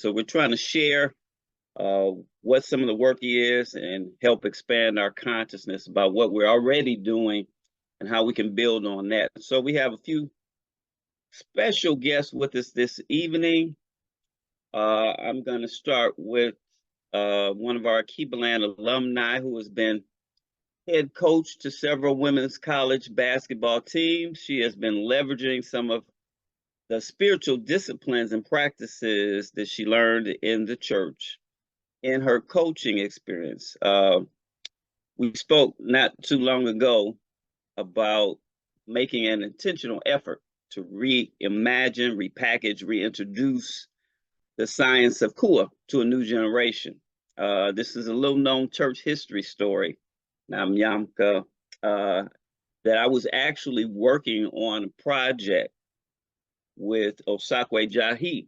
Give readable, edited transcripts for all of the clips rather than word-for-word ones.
So we're trying to share what some of the work is and help expand our consciousness about what we're already doing and how we can build on that. So we have a few special guests with us this evening. I'm going to start with one of our Keebaland alumni who has been head coach to several women's college basketball teams. She has been leveraging some of the spiritual disciplines and practices that she learned in the church in her coaching experience. We spoke not too long ago about making an intentional effort to reimagine, repackage, reintroduce the science of Kua to a new generation. This is a little known church history story, Nanyamka, that I was actually working on a project with Osakwe Jahi.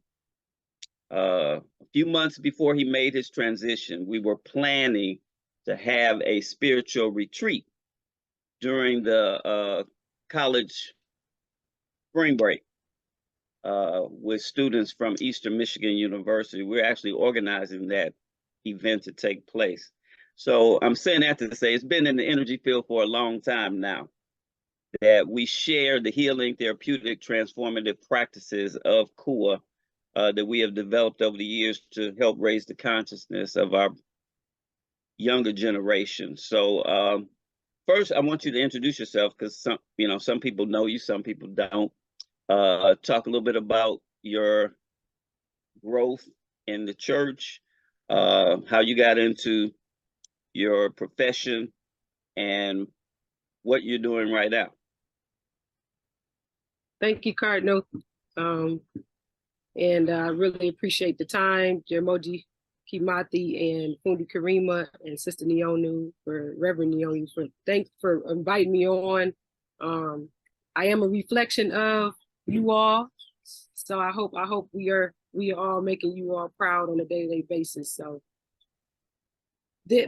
A few months before he made his transition, we were planning to have a spiritual retreat during the college spring break with students from Eastern Michigan University. We're actually organizing that event to take place. So I'm saying that to say it's been in the energy field for a long time now, that we share the healing, therapeutic, transformative practices of Kua that we have developed over the years to help raise the consciousness of our younger generation. So first, I want you to introduce yourself, because some people know you, some people don't. Talk a little bit about your growth in the church, how you got into your profession, and what you're doing right now. Thank you, Cardinal. And I really appreciate the time, Jermoji Kimathi and Fundi Karima and Sister Neonu, Reverend Neonu, thanks for inviting me on. I am a reflection of you all, so I hope we are all making you all proud on a daily basis. So,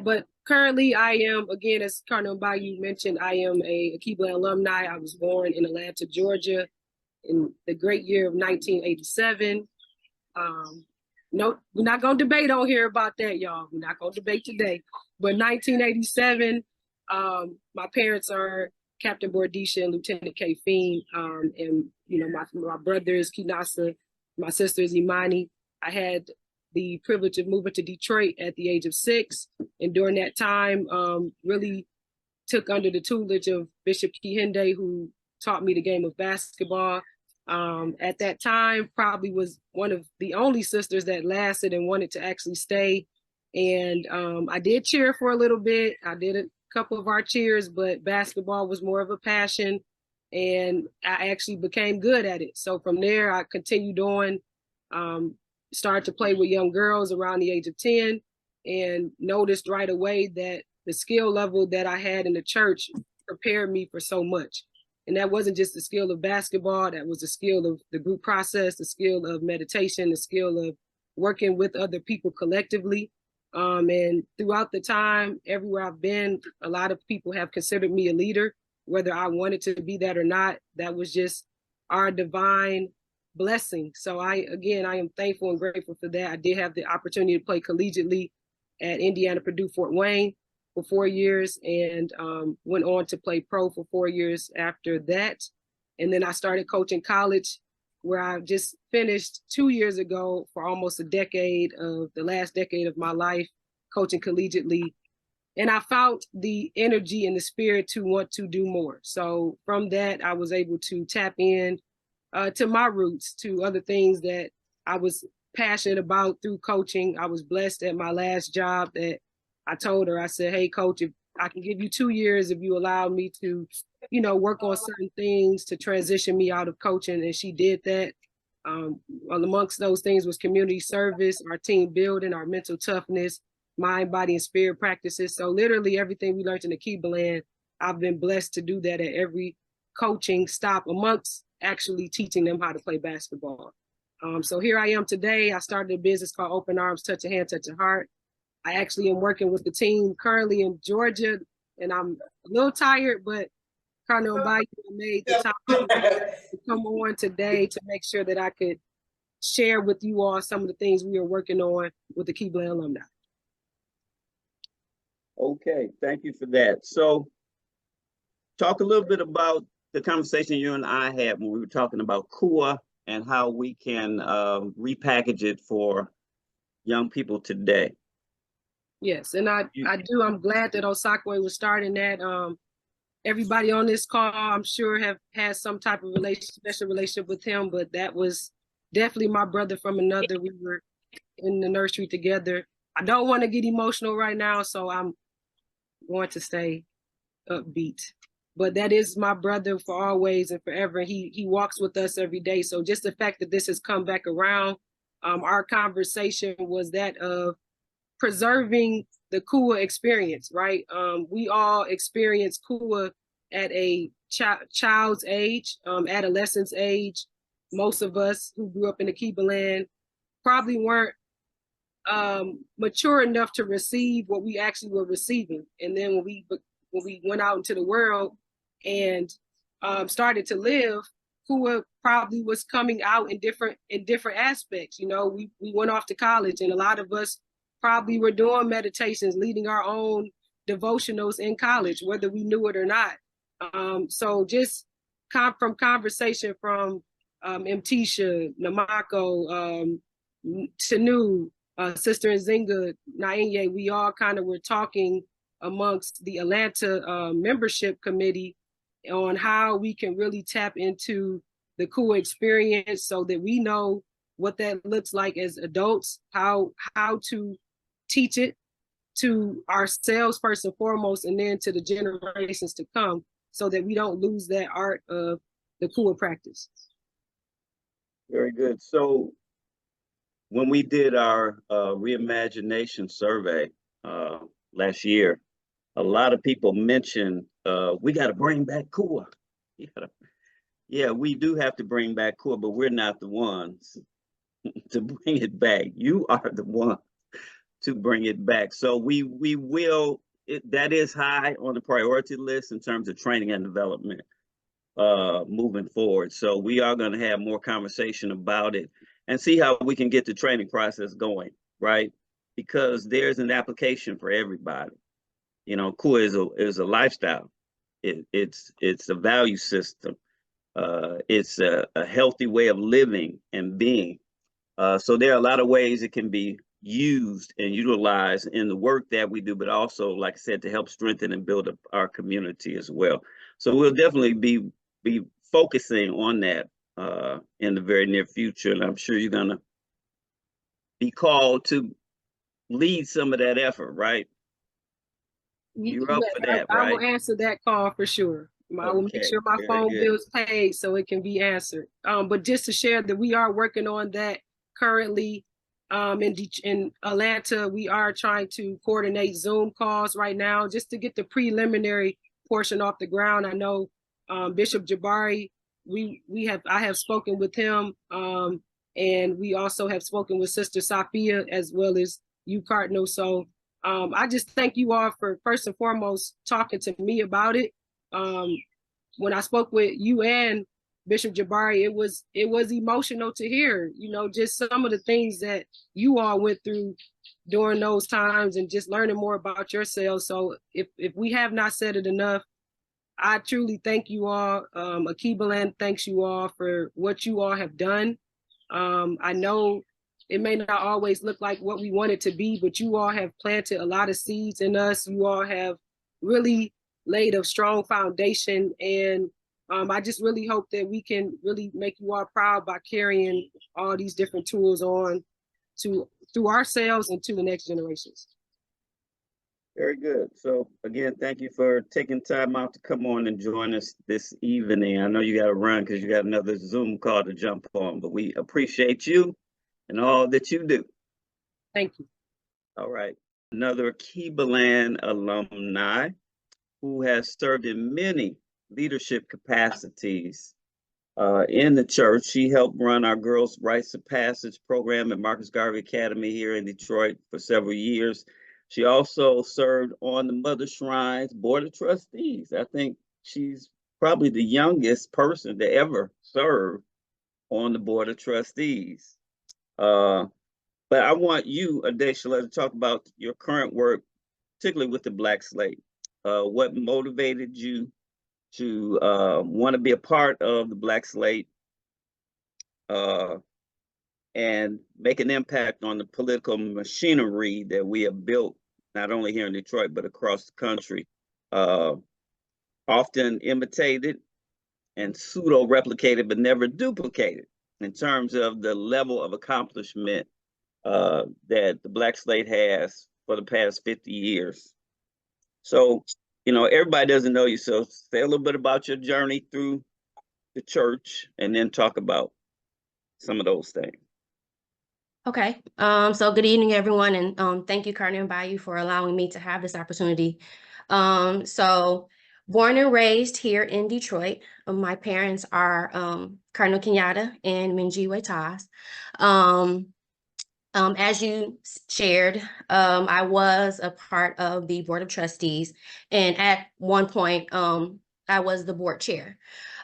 but currently I am, again, as Cardinal Bayou mentioned, I am a Keebaland alumni. I was born in Atlanta, Georgia, in the great year of 1987. No, we're not going to debate on here about that, y'all. We're not going to debate today. But 1987, my parents are Captain Bordisha and Lieutenant K. Fiend. And, my brother is Kinasa. My sister is Imani. I had the privilege of moving to Detroit at the age of 6. And during that time, really took under the tutelage of Bishop Kihinde, who taught me the game of basketball. At that time, probably was one of the only sisters that lasted and wanted to actually stay. And I did cheer for a little bit. I did a couple of our cheers, but basketball was more of a passion. And I actually became good at it. So from there, I continued on, started to play with young girls around the age of 10, and noticed right away that the skill level that I had in the church prepared me for so much. And that wasn't just the skill of basketball, that was the skill of the group process, the skill of meditation, the skill of working with other people collectively. And throughout the time, everywhere I've been, a lot of people have considered me a leader, whether I wanted to be that or not. That was just our divine blessing. So I am thankful and grateful for that. I did have the opportunity to play collegiately at Indiana, Purdue, Fort Wayne for 4 years, and went on to play pro for 4 years after that. And then I started coaching college, where I just finished 2 years ago for almost the last decade of my life, coaching collegiately. And I found the energy and the spirit to want to do more. So from that, I was able to tap in to my roots, to other things that I was passionate about through coaching. I was blessed at my last job that I told her, I said, hey, coach, if I can give you 2 years if you allow me to, work on certain things to transition me out of coaching. And she did that. Amongst those things was community service, our team building, our mental toughness, mind, body, and spirit practices. So literally everything we learned in the Keebaland, I've been blessed to do that at every coaching stop, amongst actually teaching them how to play basketball. So here I am today. I started a business called Open Arms, Touch a Hand, Touch a Heart. I actually am working with the team currently in Georgia, and I'm a little tired, but Cardinal Bayou made the time to come on today to make sure that I could share with you all some of the things we are working on with the Key Blend alumni. Okay, thank you for that. So talk a little bit about the conversation you and I had when we were talking about KUA and how we can repackage it for young people today. Yes, and I'm glad that Osakwe was starting that. Everybody on this call, I'm sure, have had some type of special relationship with him, but that was definitely my brother from another. We were in the nursery together. I don't want to get emotional right now, so I'm going to stay upbeat. But that is my brother for always and forever. He walks with us every day. So just the fact that this has come back around, our conversation was that of preserving the KUA experience, right? We all experience KUA at a child's age, adolescence age. Most of us who grew up in the Kiba land probably weren't mature enough to receive what we actually were receiving. And then when we went out into the world and started to live, KUA probably was coming out in different aspects. You know, we went off to college, and a lot of us probably were doing meditations, leading our own devotionals in college, whether we knew it or not. So just from conversation from Mtisha, Namako, Tanu, Sister Nzinga, Nainye, we all kind of were talking amongst the Atlanta membership committee on how we can really tap into the KUA experience so that we know what that looks like as adults, how to teach it to ourselves first and foremost, and then to the generations to come, so that we don't lose that art of the KUA practice. Very good. So when we did our reimagination survey last year, a lot of people mentioned we got to bring back KUA. Yeah, we do have to bring back KUA, but we're not the ones to bring it back. You are the one to bring it back. So we will. That is high on the priority list in terms of training and development moving forward. So we are going to have more conversation about it and see how we can get the training process going, right? Because there's an application for everybody. You know, KUA is a lifestyle. It's a value system. It's a healthy way of living and being. So there are a lot of ways it can be used and utilized in the work that we do, but also, like I said, to help strengthen and build up our community as well. So we'll definitely be focusing on that in the very near future. And I'm sure you're gonna be called to lead some of that effort, right? You're up for that, right? I will answer that call for sure. I will make sure my phone bill's paid so it can be answered. But just to share that we are working on that currently in Atlanta. We are trying to coordinate Zoom calls right now just to get the preliminary portion off the ground. I know Bishop Jabari, I have spoken with him, and we also have spoken with Sister Safia as well as you, Cardinal. So I just thank you all for first and foremost talking to me about it. When I spoke with you and Bishop Jabari, it was emotional to hear, you know, just some of the things that you all went through during those times and just learning more about yourselves. So if we have not said it enough, I truly thank you all. Akibaland thanks you all for what you all have done. I know it may not always look like what we want it to be, but you all have planted a lot of seeds in us. You all have really laid a strong foundation, and I just really hope that we can really make you all proud by carrying all these different tools on through ourselves and to the next generations. Very good. So again, thank you for taking time out to come on and join us this evening. I know you got to run because you got another Zoom call to jump on, but we appreciate you and all that you do. Thank you. All right. Another Kibaland alumni who has served in many leadership capacities in the church. She helped run our Girls' Rites of Passage program at Marcus Garvey Academy here in Detroit for several years. She also served on the Mother Shrine's Board of Trustees. I think she's probably the youngest person to ever serve on the Board of Trustees. But I want you, Adesola, to talk about your current work, particularly with the Black Slate. What motivated you to want to be a part of the Black Slate uh, and make an impact on the political machinery that we have built, not only here in Detroit, but across the country, often imitated and pseudo-replicated, but never duplicated in terms of the level of accomplishment that the Black Slate has for the past 50 years. So, everybody doesn't know you, so say a little bit about your journey through the church and then talk about some of those things. Okay. So good evening, everyone, and thank you, Cardinal Bayou, for allowing me to have this opportunity. So born and raised here in Detroit. My parents are Cardinal Kenyatta and Minjiwe Taz. As you shared, I was a part of the Board of Trustees, and at one point, I was the board chair.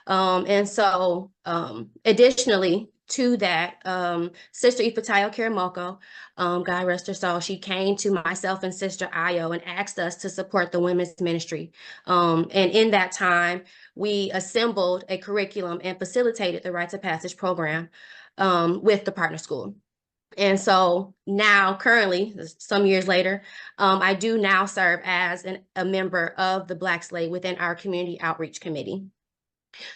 And so additionally to that, Sister Ifatayo Karamoko, God rest her soul, she came to myself and Sister Ayo and asked us to support the women's ministry. And in that time, we assembled a curriculum and facilitated the Rites of Passage program with the partner school. And so now, currently, some years later, I do now serve as a member of the Black Slate within our community outreach committee.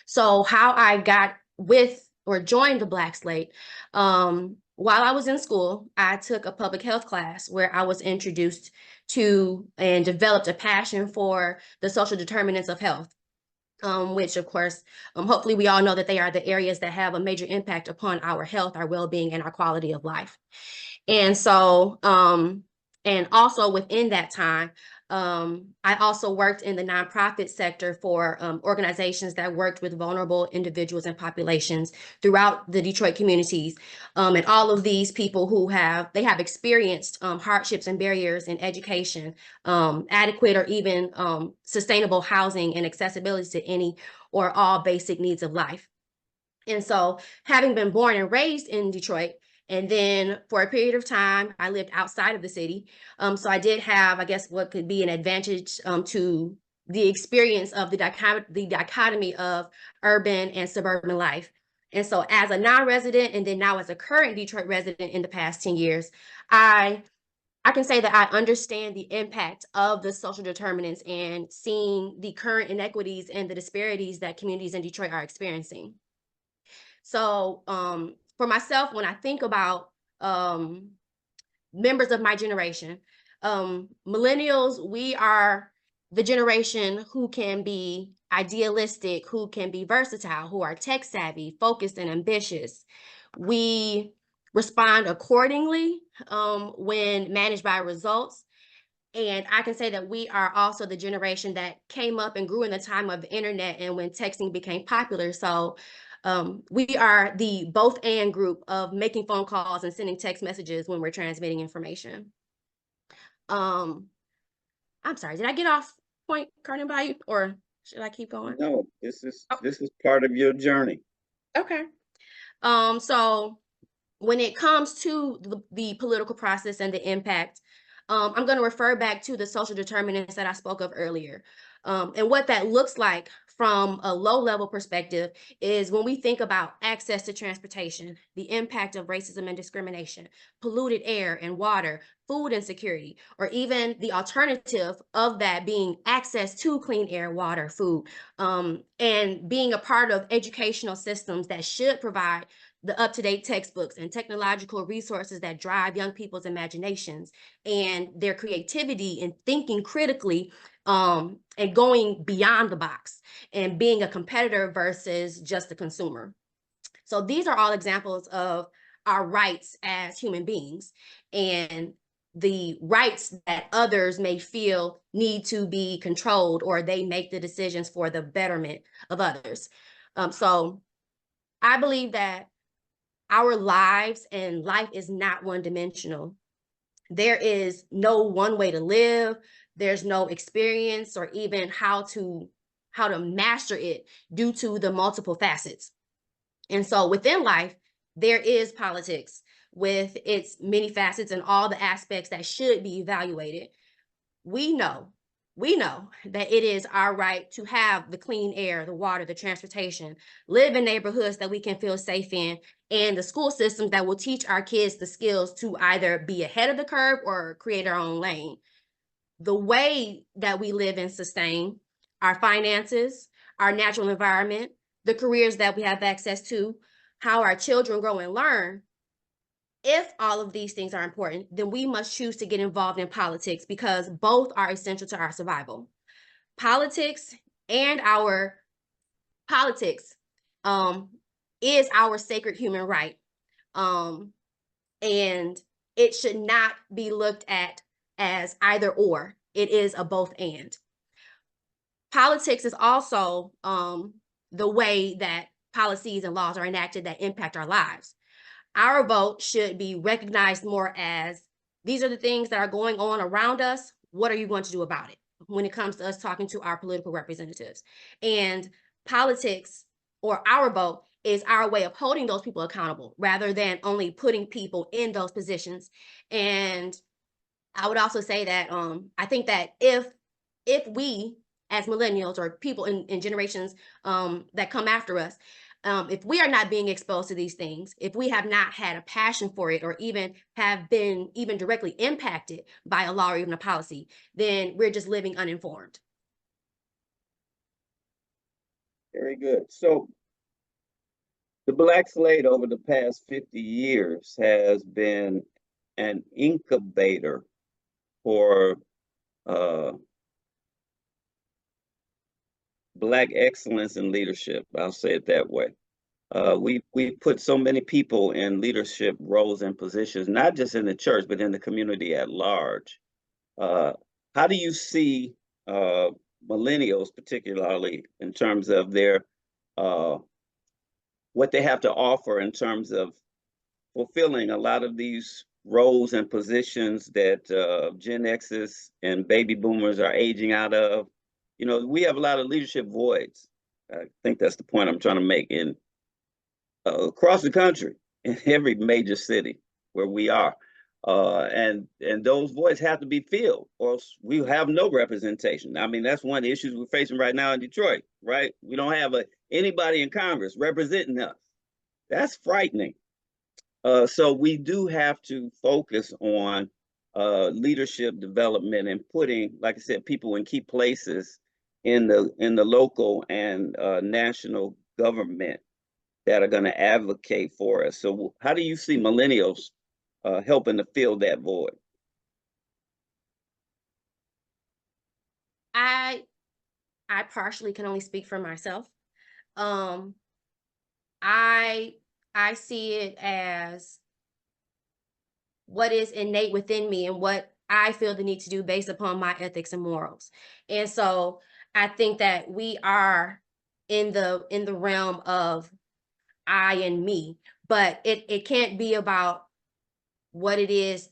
So how I got with or joined the Black Slate, while I was in school, I took a public health class where I was introduced to and developed a passion for the social determinants of health. Which of course, hopefully we all know that they are the areas that have a major impact upon our health, our well-being, and our quality of life. And so, and also within that time, I also worked in the nonprofit sector for organizations that worked with vulnerable individuals and populations throughout the Detroit communities. And all of these people who have experienced hardships and barriers in education, adequate or even sustainable housing and accessibility to any or all basic needs of life. And so having been born and raised in Detroit, and then for a period of time, I lived outside of the city. So I did have, I guess, what could be an advantage to the experience of the dichotomy of urban and suburban life. And so as a non-resident, and then now as a current Detroit resident in the past 10 years, I can say that I understand the impact of the social determinants and seeing the current inequities and the disparities that communities in Detroit are experiencing. So for myself, when I think about members of my generation, millennials, we are the generation who can be idealistic, who can be versatile, who are tech savvy, focused, and ambitious. We respond accordingly when managed by results. And I can say that we are also the generation that came up and grew in the time of the internet and when texting became popular. So we are the both and group of making phone calls and sending text messages when we're transmitting information. I'm sorry, did I get off point, Cardinal Bayou, or should I keep going? No, this is part of your journey. Okay. So when it comes to the political process and the impact, I'm going to refer back to the social determinants that I spoke of earlier. And what that looks like from a low-level perspective is when we think about access to transportation, the impact of racism and discrimination, polluted air and water, food insecurity, or even the alternative of that being access to clean air, water, food, and being a part of educational systems that should provide the up-to-date textbooks and technological resources that drive young people's imaginations and their creativity and thinking critically, and going beyond the box and being a competitor versus just a consumer. So these are all examples of our rights as human beings and the rights that others may feel need to be controlled, or they make the decisions for the betterment of others. So I believe that our lives and life is not one-dimensional. There is no one way to live. There's no experience or even how to master it due to the multiple facets. And so within life, there is politics. with its many facets and all the aspects that should be evaluated, we know that it is our right to have the clean air, the water, the transportation, live in neighborhoods that we can feel safe in, and the school systems that will teach our kids the skills to either be ahead of the curve or create our own lane. The way that we live and sustain our finances, our natural environment, the careers that we have access to, how our children grow and learn. If all of these things are important, then we must choose to get involved in politics because both are essential to our survival. Politics and our politics is our sacred human right. And it should not be looked at as either or. It is a both and. Politics is also the way that policies and laws are enacted that impact our lives. Our vote should be recognized more as these are the things that are going on around us. What are you going to do about it when it comes to us talking to our political representatives? And politics, or our vote, is our way of holding those people accountable rather than only putting people in those positions. And I would also say that I think that if we as millennials or people in generations that come after us, if we are not being exposed to these things, if we have not had a passion for it or even have been even directly impacted by a law or even a policy, then we're just living uninformed. Very good. So the Black Slate over the past 50 years has been an incubator for Black excellence in leadership. I'll say it that way. We put so many people in leadership roles and positions, not just in the church, but in the community at large. How do you see millennials, particularly in terms of their what they have to offer in terms of fulfilling a lot of these roles and positions that Gen X's and baby boomers are aging out of? You know, we have a lot of leadership voids. I think that's the point I'm trying to make in across the country, in every major city where we are. And those voids have to be filled, or else we have no representation. I mean, that's one of the issues we're facing right now in Detroit, right? We don't have anybody in Congress representing us. That's frightening. So we do have to focus on leadership development and putting, like I said, people in key places in the local and national government that are going to advocate for us. So how do you see millennials helping to fill that void? I partially can only speak for myself. I see it as what is innate within me and what I feel the need to do based upon my ethics and morals. And so I think that we are in the realm of I and me, but it can't be about what it is,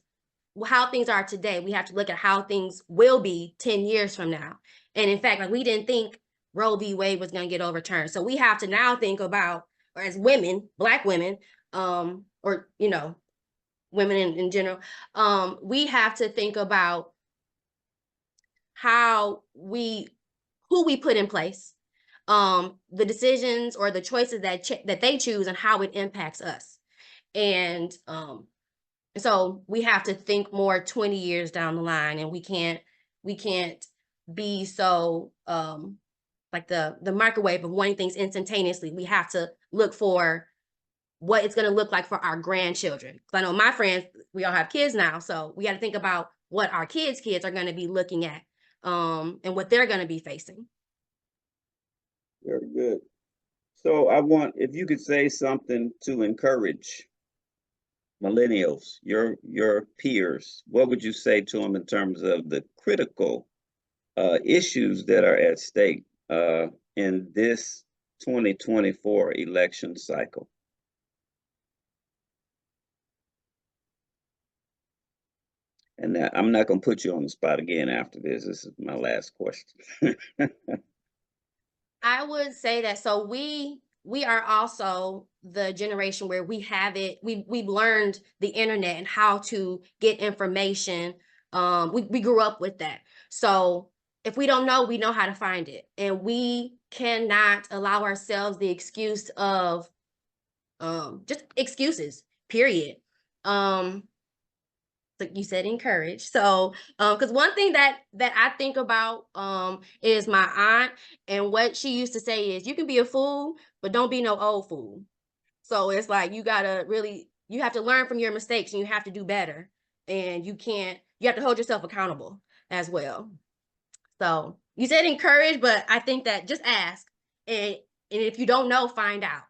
how things are today. We have to look at how things will be 10 years from now. And in fact, like, we didn't think Roe v. Wade was going to get overturned. So we have to now think about, or as women, Black women, or, you know, women in general, we have to think about who we put in place, the decisions or the choices that they choose and how it impacts us. And so we have to think more 20 years down the line, and we can't be so like the microwave of wanting things instantaneously. We have to look for what it's going to look like for our grandchildren. Because I know my friends, we all have kids now, so we got to think about what our kids are going to be looking at, and what they're going to be facing. Very good. So I want, if you could say something to encourage millennials, your peers, what would you say to them in terms of the critical issues that are at stake in this 2024 election cycle? And I'm not going to put you on the spot again after this. This is my last question. I would say that, so we we are also the generation where we've learned the internet and how to get information. We grew up with that. So if we don't know, we know how to find it. And we cannot allow ourselves the excuse of just excuses, period. Like you said, encourage. So because one thing that I think about is my aunt, and what she used to say is, you can be a fool, but don't be no old fool. So it's like, you have to learn from your mistakes, and you have to do better, and you have to hold yourself accountable as well. So you said encourage, but I think that just ask, and if you don't know, find out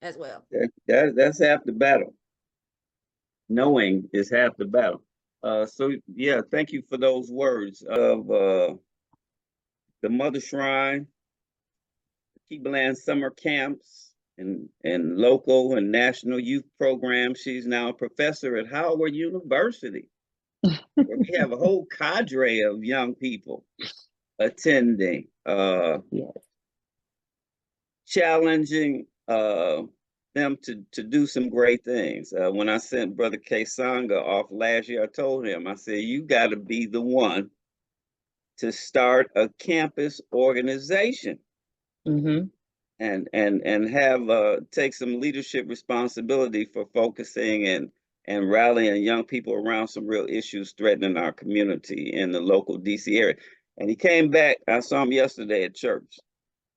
as well. That's half the battle. Knowing is half the battle. So yeah, thank you for those words of the Mother Shrine, Keebland summer camps, and local and national youth programs. She's now a professor at Howard University, where we have a whole cadre of young people attending, Yes. challenging them to do some great things. When I sent Brother Kesanga off last year, I told him, I said, you got to be the one to start a campus organization. Mm-hmm. And have take some leadership responsibility for focusing and rallying young people around some real issues threatening our community in the local DC area. And he came back, I saw him yesterday at church.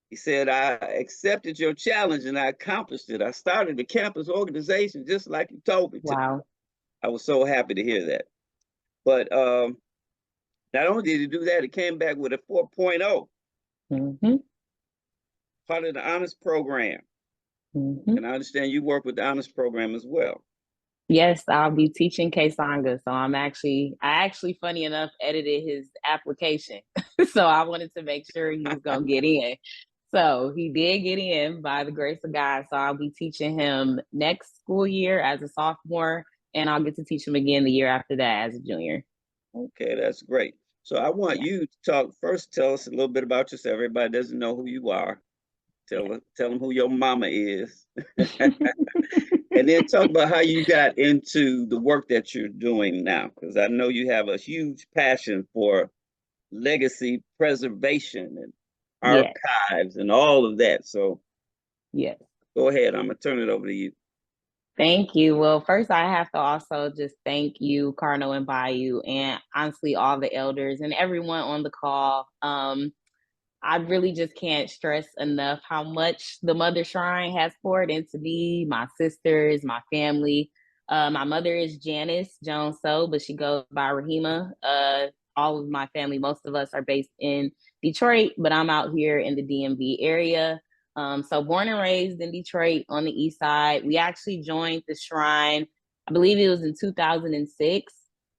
He said, I accepted your challenge and I accomplished it. I started the campus organization just like you told me to. Wow. I was so happy to hear that. But not only did he do that, he came back with a 4.0. Mm-hmm. Part of the honors program. Mm-hmm. And I understand you work with the honors program as well. Yes, I'll be teaching Kesanga. So I actually, funny enough, edited his application. So I wanted to make sure he was going to get in. So he did get in by the grace of God. So I'll be teaching him next school year as a sophomore, and I'll get to teach him again the year after that as a junior. Okay, that's great. So I want you to tell us a little bit about yourself. Everybody doesn't know who you are. Tell them who your mama is. And then talk about how you got into the work that you're doing now, because I know you have a huge passion for legacy preservation and archives and all of that. So yes, go ahead. I'm going to turn it over to you. Thank you. Well, first, I have to also just thank you, Cardinal and Bayou, and honestly, all the elders and everyone on the call. I really just can't stress enough how much the Mother Shrine has poured into me, my sisters, my family. My mother is Janice Jones Sow, but she goes by Rahima. All of my family, most of us are based in Detroit, but I'm out here in the DMV area. So born and raised in Detroit on the east side. We actually joined the Shrine, I believe it was in 2006.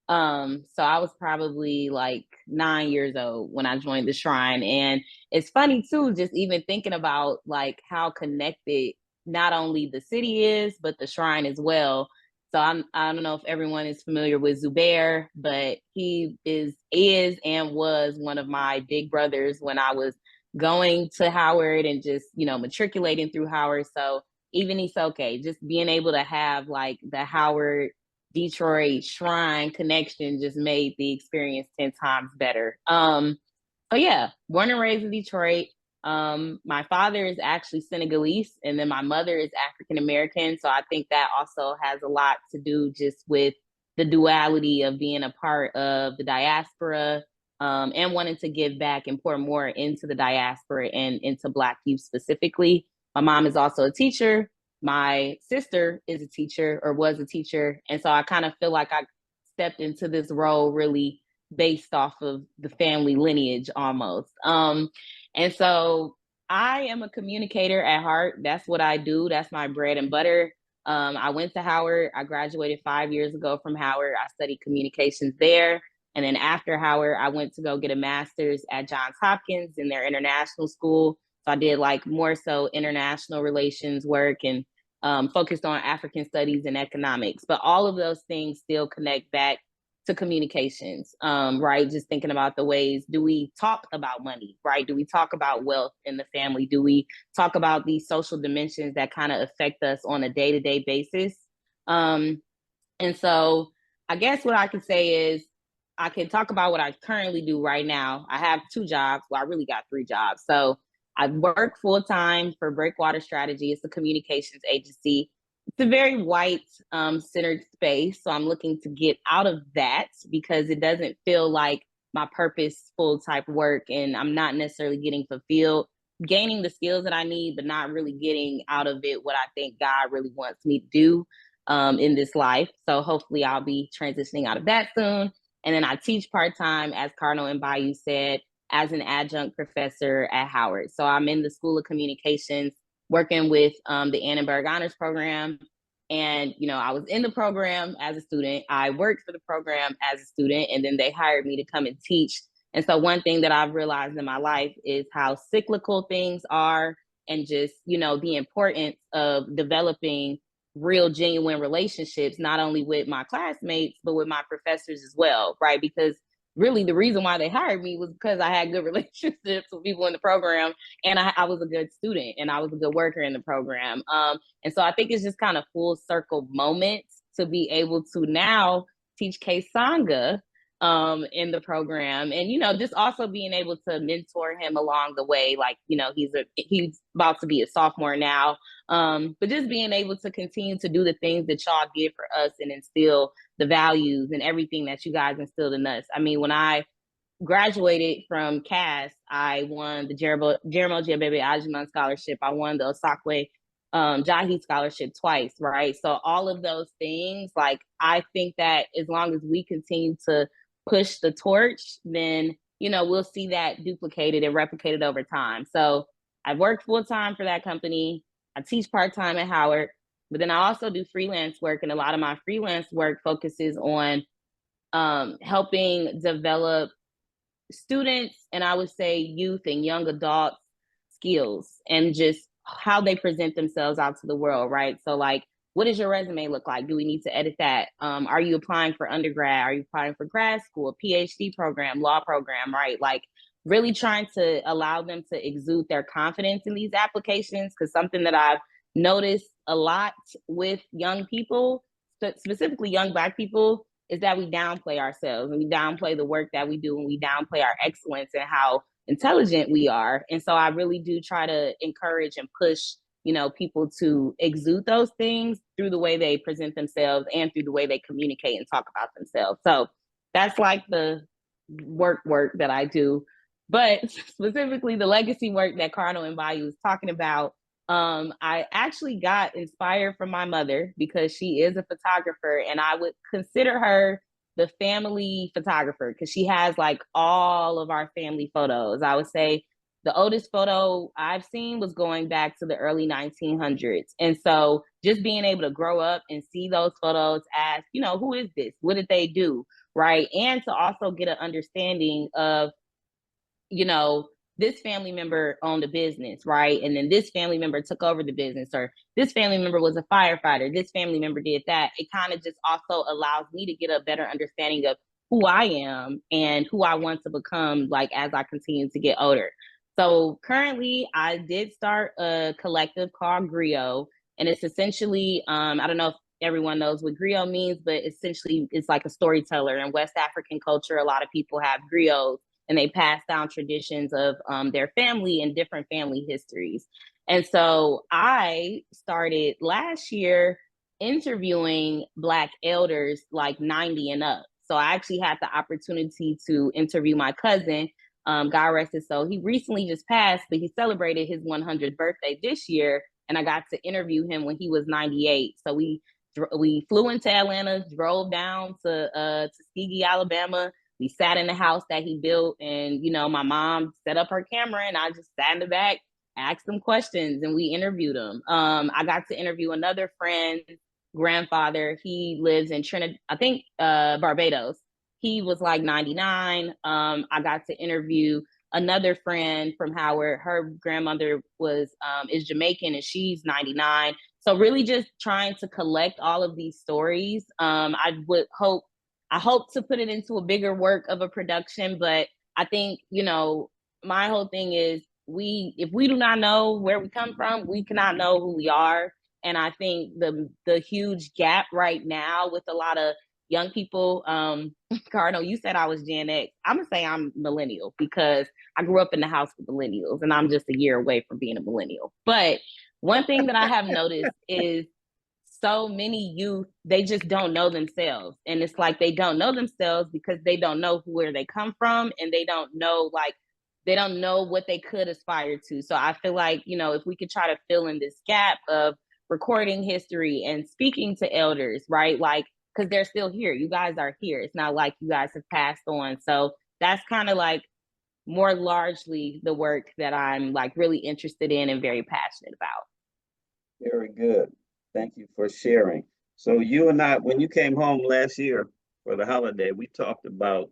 So I was probably like 9 years old when I joined the Shrine. And it's funny too, just even thinking about like how connected not only the city is, but the Shrine as well. So I don't know if everyone is familiar with Zubair, but he is and was one of my big brothers when I was going to Howard and just, matriculating through Howard. So even Isoke, just being able to have like the Howard Detroit Shrine connection just made the experience 10 times better. So yeah, born and raised in Detroit. My father is actually Senegalese, and then my mother is African American. So I think that also has a lot to do just with the duality of being a part of the diaspora, and wanting to give back and pour more into the diaspora and into Black youth specifically. My mom is also a teacher. My sister is a teacher, or was a teacher. And so I kind of feel like I stepped into this role really based off of the family lineage almost. And so I am a communicator at heart. That's what I do. That's my bread and butter. I went to Howard. I graduated 5 years ago from Howard. I studied communications there. And then after Howard, I went to go get a master's at Johns Hopkins in their international school. So I did like more so international relations work and focused on African studies and economics. But all of those things still connect back to communications, right? Just thinking about the ways, do we talk about money, right? Do we talk about wealth in the family? Do we talk about these social dimensions that kind of affect us on a day-to-day basis? And so I guess what I can say is I can talk about what I currently do right now. I have 2 jobs. Well, I really got 3 jobs. So I work full-time for Breakwater Strategy. It's a communications agency. It's a very white centered space. So I'm looking to get out of that because it doesn't feel like my purposeful type work, and I'm not necessarily getting fulfilled, gaining the skills that I need, but not really getting out of it what I think God really wants me to do in this life. So hopefully I'll be transitioning out of that soon. And then I teach part-time, as Cardinal and Bayou said, as an adjunct professor at Howard. So I'm in the School of Communications, working with the Annenberg Honors Program. And, you know, I was in the program as a student. I worked for the program as a student, and then they hired me to come and teach. And so one thing that I've realized in my life is how cyclical things are, and just, you know, the importance of developing real genuine relationships, not only with my classmates, but with my professors as well, right? Because really the reason why they hired me was because I had good relationships with people in the program, and I was a good student, and I was a good worker in the program. And so I think it's just kind of full circle moments to be able to now teach K Sangha in the program, and, you know, just also being able to mentor him along the way. Like, you know, he's about to be a sophomore now, but just being able to continue to do the things that y'all did for us and instill the values and everything that you guys instilled in us. I mean, when I graduated from Cass, I won the Jeremo Jiabebe Ajiman Scholarship. I won the Osakwe Jahi Scholarship twice, right? So all of those things, like, I think that as long as we continue to push the torch, then, you know, we'll see that duplicated and replicated over time. So I work full time for that company. I teach part time at Howard, but then I also do freelance work, and a lot of my freelance work focuses on helping develop students, and I would say youth and young adults, skills and just how they present themselves out to the world, right? So, like, what does your resume look like? Do we need to edit that? Are you applying for undergrad? Are you applying for grad school, PhD program, law program, right? Like, really trying to allow them to exude their confidence in these applications, because something that I've noticed a lot with young people, specifically young Black people, is that we downplay ourselves, and we downplay the work that we do, and we downplay our excellence and how intelligent we are. And so I really do try to encourage and push, you know, people to exude those things through the way they present themselves and through the way they communicate and talk about themselves. So that's like the work that I do. But specifically the legacy work that Cardinal and Bayou was talking about, I actually got inspired from my mother, because she is a photographer, and I would consider her the family photographer, because she has like all of our family photos. I would say the oldest photo I've seen was going back to the early 1900s. And so just being able to grow up and see those photos as, you know, who is this? What did they do? Right. And to also get an understanding of, you know, this family member owned a business, right? And then this family member took over the business, or this family member was a firefighter, this family member did that. It kind of just also allows me to get a better understanding of who I am and who I want to become, like, as I continue to get older. So currently I did start a collective called Griot, and it's essentially, I don't know if everyone knows what griot means, but essentially it's like a storyteller. In West African culture, a lot of people have griots, and they pass down traditions of their family and different family histories. And so I started last year interviewing Black elders like 90 and up. So I actually had the opportunity to interview my cousin, God rest his soul. He recently just passed, but he celebrated his 100th birthday this year, and I got to interview him when he was 98. So we flew into Atlanta, drove down to Tuskegee, Alabama. We sat in the house that he built, and, you know, my mom set up her camera, and I just sat in the back, asked them questions, and we interviewed him. I got to interview another friend's grandfather. He lives in Trinidad, I think, Barbados. He was like 99. I got to interview another friend from Howard. Her grandmother is Jamaican, and she's 99. So really just trying to collect all of these stories. I would hope I hope to put it into a bigger work of a production, but I think, you know, my whole thing is if we do not know where we come from, we cannot know who we are. And I think the huge gap right now with a lot of young people, Cardinal, you said I was Gen X. I'm gonna say I'm millennial because I grew up in the house with millennials and I'm just a year away from being a millennial. But one thing that I have noticed is so many youth, they just don't know themselves. And it's like they don't know themselves because they don't know where they come from, and they don't know what they could aspire to. So I feel like, you know, if we could try to fill in this gap of recording history and speaking to elders, right? Like, because they're still here. You guys are here. It's not like you guys have passed on. So that's kind of like more largely the work that I'm like really interested in and very passionate about. Very good. Thank you for sharing. So you and I, when you came home last year for the holiday, we talked about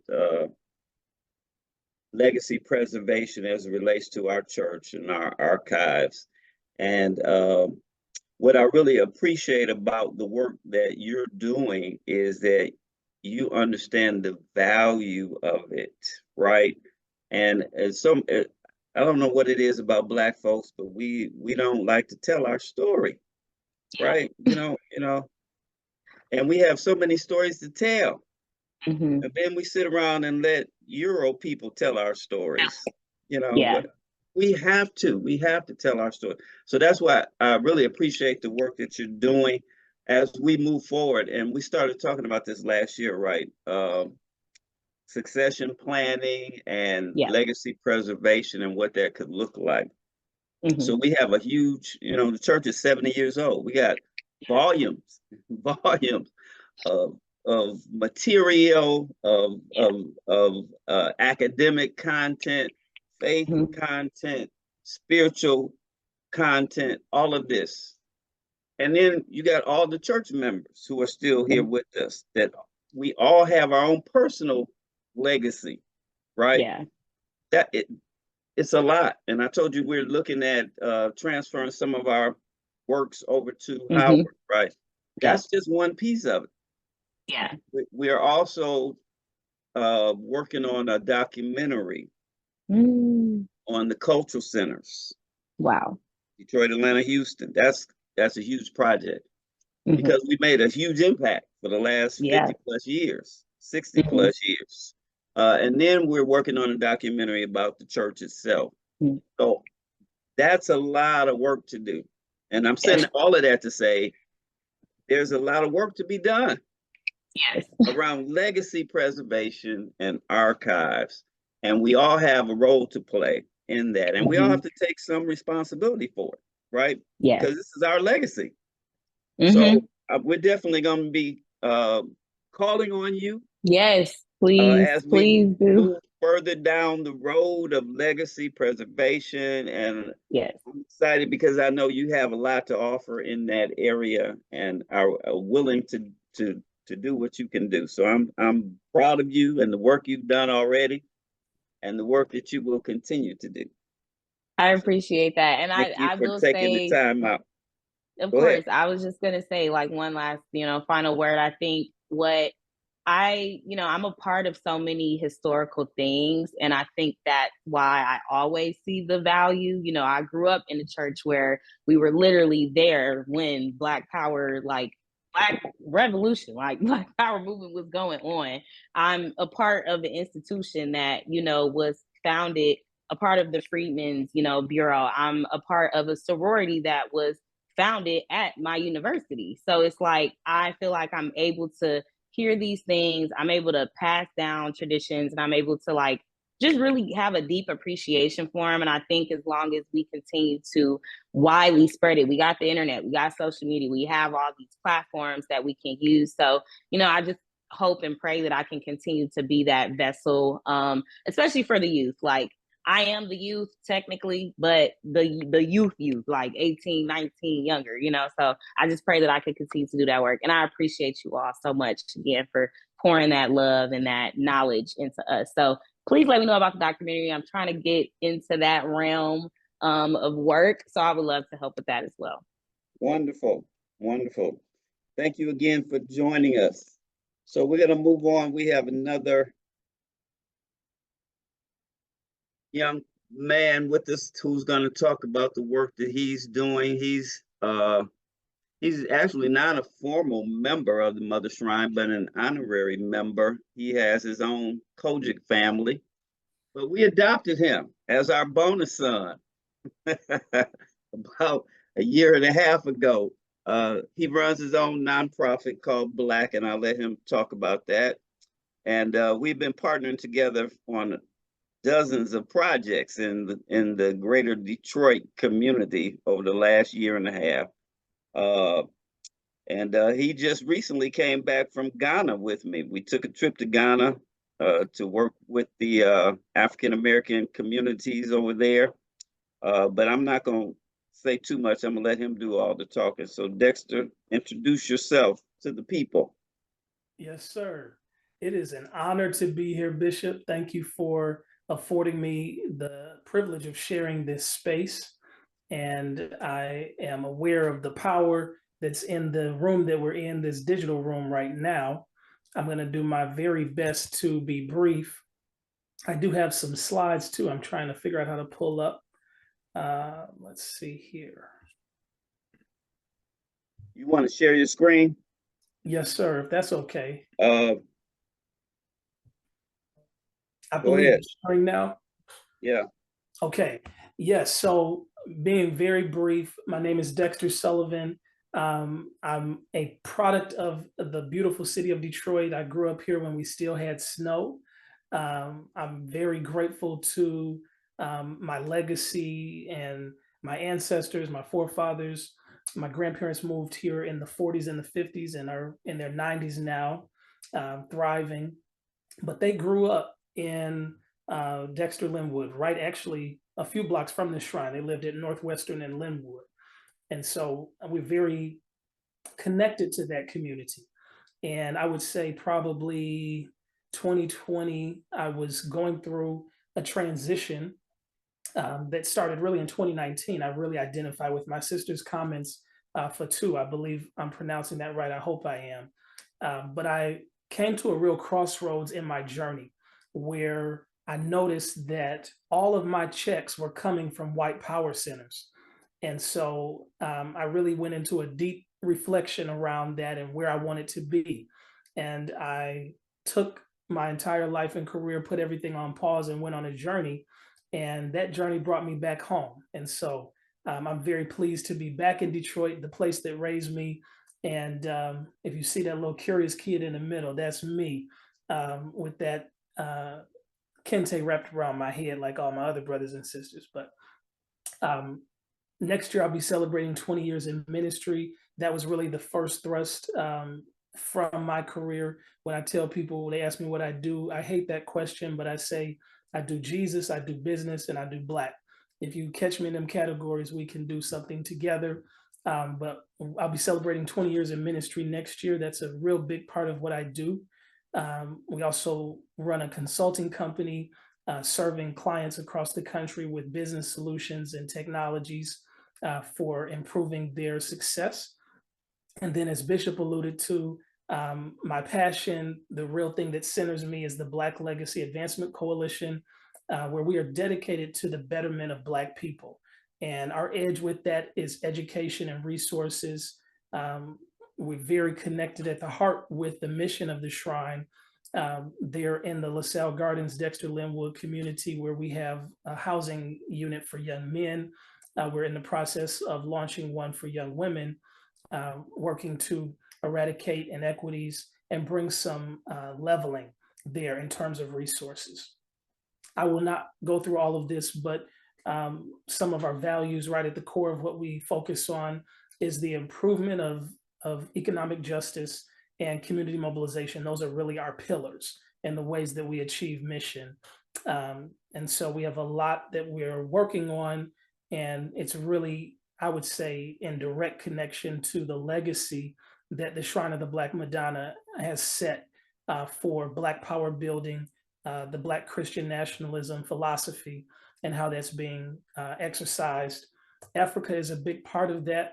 legacy preservation as it relates to our church and our archives. And what I really appreciate about the work that you're doing is that you understand the value of it, right? And I don't know what it is about Black folks, but we don't like to tell our story, right? And we have so many stories to tell. Mm-hmm. And then we sit around and let Euro people tell our stories. Yeah. We have to tell our story. So that's why I really appreciate the work that you're doing as we move forward. And we started talking about this last year, right? Succession planning and legacy preservation and what that could look like. Mm-hmm. So we have a huge, the church is 70 years old. We got volumes of material, of academic content, faith content, spiritual content, all of this. And then you got all the church members who are still here with us, that we all have our own personal legacy, right? Yeah. It's a lot. And I told you we're looking at transferring some of our works over to Howard, right? That's just one piece of it. Yeah. We are also working on a documentary on the cultural centers. Wow. Detroit, Atlanta, Houston. That's a huge project because we made a huge impact for the last 50 plus years, 60 plus years. And then we're working on a documentary about the church itself. So that's a lot of work to do. And I'm saying all of that to say there's a lot of work to be done around legacy preservation and archives. And we all have a role to play in that. And we all have to take some responsibility for it, right? Yeah. Because this is our legacy. So we're definitely going to be calling on you. Yes, please, as please we do. move further down the road of legacy preservation. And I'm excited because I know you have a lot to offer in that area and are willing to do what you can do. So I'm proud of you and the work you've done already and the work that you will continue to do. I appreciate that. And Thank you I for will taking say, the time out. of Go course, ahead. I was just going to say like one last, final word. I think what I'm a part of so many historical things. And I think that's why I always see the value. I grew up in a church where we were literally there when Black Power, like Black Revolution, like Black Power movement was going on. I'm a part of an institution that, was founded, a part of the Freedmen's, Bureau. I'm a part of a sorority that was founded at my university. So it's like, I feel like I'm able to hear these things. I'm able to pass down traditions, and I'm able to like just really have a deep appreciation for them. And I think as long as we continue to widely spread it, we got the internet, we got social media, we have all these platforms that we can use. So, I just hope and pray that I can continue to be that vessel, especially for the youth. Like, I am the youth technically, but the youth, like 18, 19, younger, so I just pray that I can continue to do that work. And I appreciate you all so much again for pouring that love and that knowledge into us. So please let me know about the documentary. I'm trying to get into that realm of work. So I would love to help with that as well. Wonderful. Wonderful. Thank you again for joining us. So we're going to move on. We have another young man with us who's going to talk about the work that he's doing. He's actually not a formal member of the Mother Shrine, but an honorary member. He has his own Kojic family, but we adopted him as our bonus son about a year and a half ago. He runs his own nonprofit called Black, and I'll let him talk about that. And we've been partnering together on dozens of projects in the greater Detroit community over the last year and a half. And he just recently came back from Ghana with me. We took a trip to Ghana to work with the African American communities over there. But I'm not going to say too much. I'm going to let him do all the talking. So, Dexter, introduce yourself to the people. Yes, sir. It is an honor to be here, Bishop. Thank you for affording me the privilege of sharing this space. And I am aware of the power that's in the room that we're in, this digital room right now. I'm going to do my very best to be brief. I do have some slides too. I'm trying to figure out how to pull up. Let's see here. You want to share your screen? Yes, sir, if that's okay. Go I believe ahead. it's showing now. Yeah. Okay. Yes. So being very brief, my name is Dexter Sullivan. I'm a product of the beautiful city of Detroit. I grew up here when we still had snow. I'm very grateful to my legacy and my ancestors, my forefathers. My grandparents moved here in the 40s and the 50s and are in their 90s now, thriving. But they grew up in Dexter Linwood, right actually a few blocks from the shrine. They lived at Northwestern and Linwood. And so we're very connected to that community. And I would say probably 2020, I was going through a transition that started really in 2019. I really identify with my sister's comments, Fatou. I believe I'm pronouncing that right. I hope I am. But I came to a real crossroads in my journey where I noticed that all of my checks were coming from white power centers. And so I really went into a deep reflection around that and where I wanted to be. And I took my entire life and career, put everything on pause, and went on a journey. And that journey brought me back home. And so I'm very pleased to be back in Detroit, the place that raised me. And if you see that little curious kid in the middle, that's me with that kente wrapped around my head like all my other brothers and sisters. But next year, I'll be celebrating 20 years in ministry. That was really the first thrust from my career. When I tell people, they ask me what I do, I hate that question, but I say, I do Jesus, I do business, and I do Black. If you catch me in them categories, we can do something together. But I'll be celebrating 20 years in ministry next year. That's a real big part of what I do. We also run a consulting company serving clients across the country with business solutions and technologies for improving their success. And then, as Bishop alluded to, my passion, the real thing that centers me, is the Black Legacy Advancement Coalition, where we are dedicated to the betterment of Black people. And our edge with that is education and resources. We're very connected at the heart with the mission of the Shrine. They're in the LaSalle Gardens, Dexter Linwood community, where we have a housing unit for young men. We're in the process of launching one for young women, working to eradicate inequities and bring some leveling there in terms of resources. I will not go through all of this, but some of our values right at the core of what we focus on is the improvement of economic justice and community mobilization. Those are really our pillars and the ways that we achieve mission. And so we have a lot that we're working on, and it's really, I would say, in direct connection to the legacy that the Shrine of the Black Madonna has set for Black power building, the Black Christian nationalism philosophy, and how that's being exercised. Africa is a big part of that.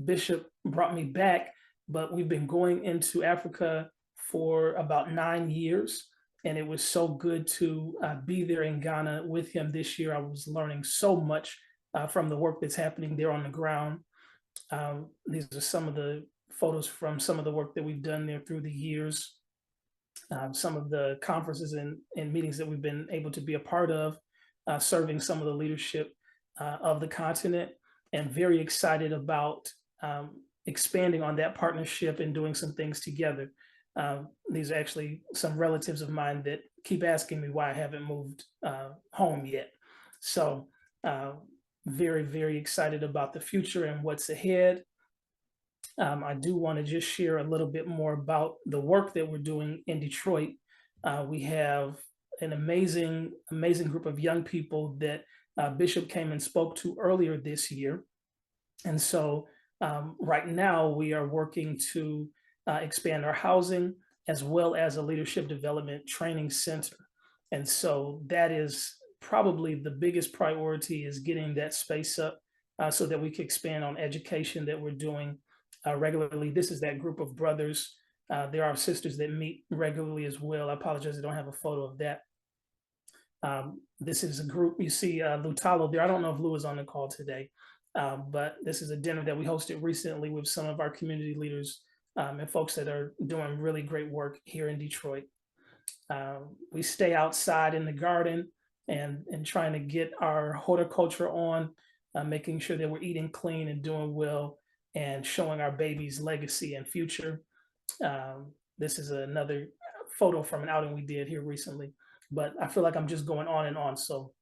Bishop brought me back but we've been going into Africa for about 9 years. And it was so good to be there in Ghana with him this year. I was learning so much from the work that's happening there on the ground. These are some of the photos from some of the work that we've done there through the years. Some of the conferences and meetings that we've been able to be a part of, serving some of the leadership of the continent, and very excited about expanding on that partnership and doing some things together. These are actually some relatives of mine that keep asking me why I haven't moved home yet. So very, very excited about the future and what's ahead. I do want to just share a little bit more about the work that we're doing in Detroit. We have an amazing group of young people that Bishop came and spoke to earlier this year. And so right now we are working to expand our housing as well as a leadership development training center. And so that is probably the biggest priority, is getting that space up so that we can expand on education that we're doing regularly. This is that group of brothers. There are sisters that meet regularly as well. I apologize, I don't have a photo of that. This is a group, you see Lutalo there. I don't know if Lou is on the call today, but this is a dinner that we hosted recently with some of our community leaders and folks that are doing really great work here in Detroit. We stay outside in the garden and trying to get our horticulture on, making sure that we're eating clean and doing well, and showing our babies' legacy and future. This is another photo from an outing we did here recently, but I feel like I'm just going on and on, so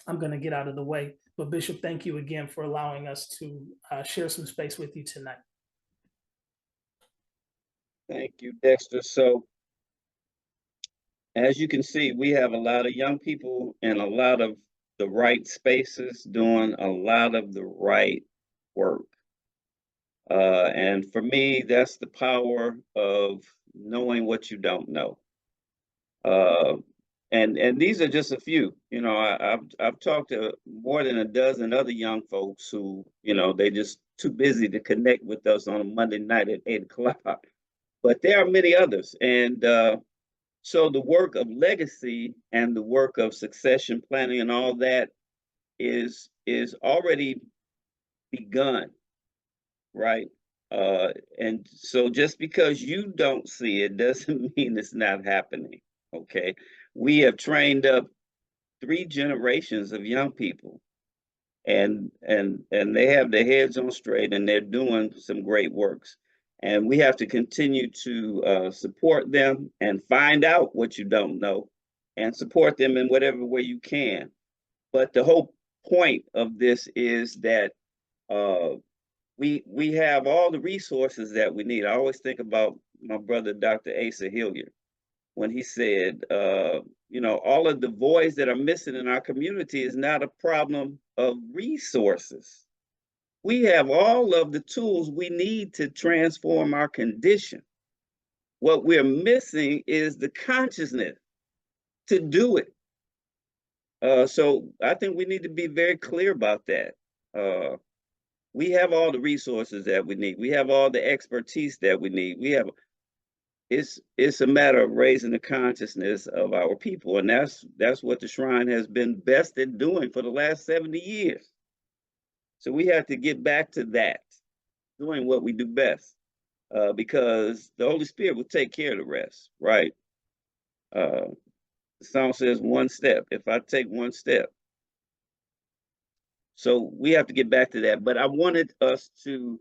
I'm going to get out of the way. But Bishop, thank you again for allowing us to share some space with you tonight. Thank you, Dexter. So as you can see, we have a lot of young people in a lot of the right spaces doing a lot of the right work. And for me, that's the power of knowing what you don't know. And these are just a few. You know, I've talked to more than a dozen other young folks who, you know, they just too busy to connect with us on a Monday night at 8 o'clock. But there are many others. And so the work of legacy and the work of succession planning and all that is already begun. Right. And so just because you don't see it doesn't mean it's not happening. Okay. We have trained up 3 generations of young people, and they have their heads on straight, and they're doing some great works. And we have to continue to support them and find out what you don't know and support them in whatever way you can. But the whole point of this is that we have all the resources that we need. I always think about my brother, Dr. Asa Hilliard, when he said, you know, all of the voids that are missing in our community is not a problem of resources. We have all of the tools we need to transform our condition. What we're missing is the consciousness to do it. So I think we need to be very clear about that. We have all the resources that we need. We have all the expertise that we need. It's a matter of raising the consciousness of our people. And that's what the Shrine has been best at doing for the last 70 years. So we have to get back to that, doing what we do best, because the Holy Spirit will take care of the rest, right? The song says 1 step. If I take 1 step. So we have to get back to that. But I wanted us to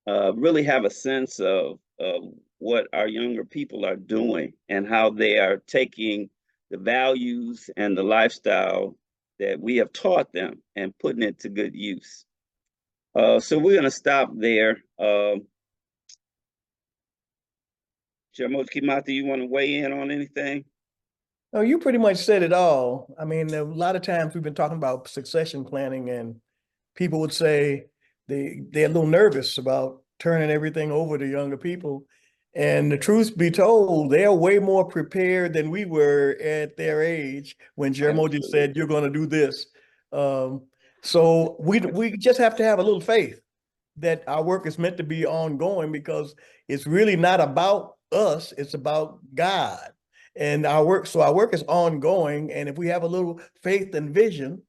really have a sense of what our younger people are doing and how they are taking the values and the lifestyle that we have taught them and putting it to good use. So we're going to stop there. Chairman Kimathi, you want to weigh in on anything? No, you pretty much said it all. I mean, a lot of times we've been talking about succession planning, and people would say they're a little nervous about turning everything over to younger people. And the truth be told, they are way more prepared than we were at their age when Jeramogi said, you're going to do this. So we just have to have a little faith that our work is meant to be ongoing, because it's really not about us, it's about God. And our work is ongoing. And if we have a little faith and vision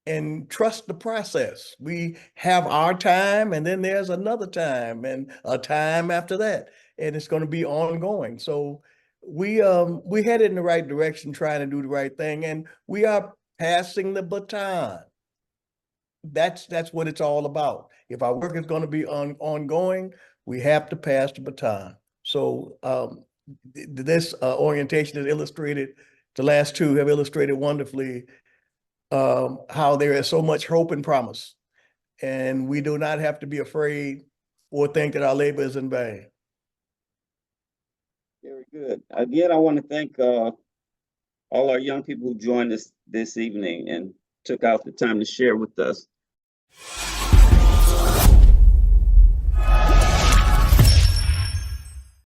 and trust the process, we have our time, and then there's another time and a time after that, and it's going to be ongoing. So we headed in the right direction, trying to do the right thing, and we are passing the baton. That's what it's all about. If our work is going to be ongoing, we have to pass the baton. So this orientation is illustrated, the last two have illustrated wonderfully how there is so much hope and promise, and we do not have to be afraid or think that our labor is in vain. Very good. Again, I want to thank all our young people who joined us this evening and took out the time to share with us.